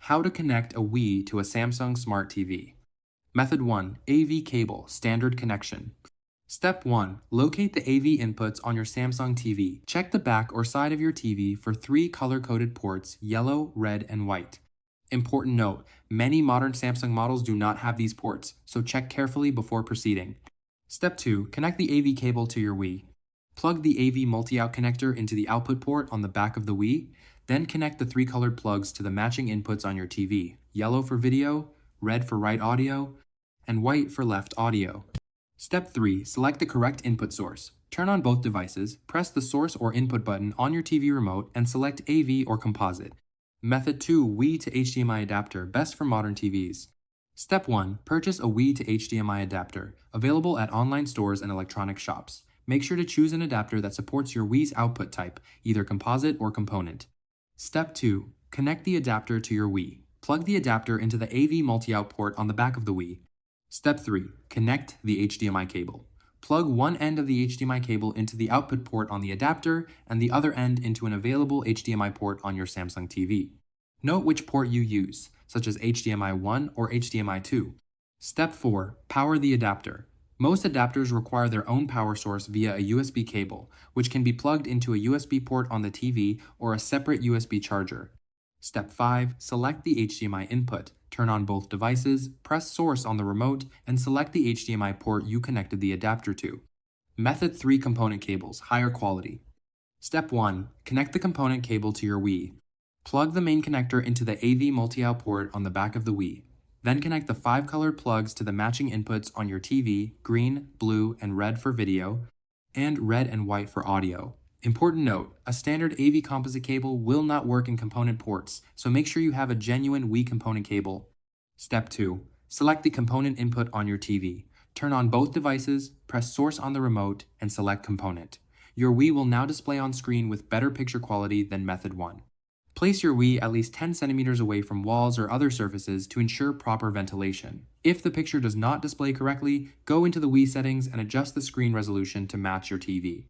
How to connect a Wii to a Samsung Smart TV. Method 1. AV cable, standard connection. Step 1. Locate the AV inputs on your Samsung TV. Check the back or side of your TV for 3 color-coded ports, yellow, red, and white. Important note, many modern Samsung models do not have these ports, so check carefully before proceeding. Step 2. Connect the AV cable to your Wii. Plug the AV multi-out connector into the output port on the back of the Wii, then connect the 3 colored plugs to the matching inputs on your TV, yellow for video, red for right audio, and white for left audio. Step 3. Select the correct input source. Turn on both devices, press the source or input button on your TV remote, and select AV or composite. Method 2. Wii to HDMI adapter, best for modern TVs. Step 1. Purchase a Wii to HDMI adapter, available at online stores and electronic shops. Make sure to choose an adapter that supports your Wii's output type, either composite or component. Step 2. Connect the adapter to your Wii. Plug the adapter into the AV multi-out port on the back of the Wii. Step 3. Connect the HDMI cable. Plug one end of the HDMI cable into the output port on the adapter and the other end into an available HDMI port on your Samsung TV. Note which port you use, such as HDMI 1 or HDMI 2. Step 4. Power the adapter. Most adapters require their own power source via a USB cable, which can be plugged into a USB port on the TV or a separate USB charger. Step 5. Select the HDMI input. Turn on both devices, press source on the remote, and select the HDMI port you connected the adapter to. Method 3. Component cables, higher quality. Step 1. Connect the component cable to your Wii. Plug the main connector into the AV multi-out port on the back of the Wii. Then connect the 5 colored plugs to the matching inputs on your TV, green, blue, and red for video, and red and white for audio. Important note, a standard AV composite cable will not work in component ports, so make sure you have a genuine Wii component cable. Step 2. Select the component input on your TV. Turn on both devices, press source on the remote, and select component. Your Wii will now display on screen with better picture quality than method 1. Place your Wii at least 10 centimeters away from walls or other surfaces to ensure proper ventilation. If the picture does not display correctly, go into the Wii settings and adjust the screen resolution to match your TV.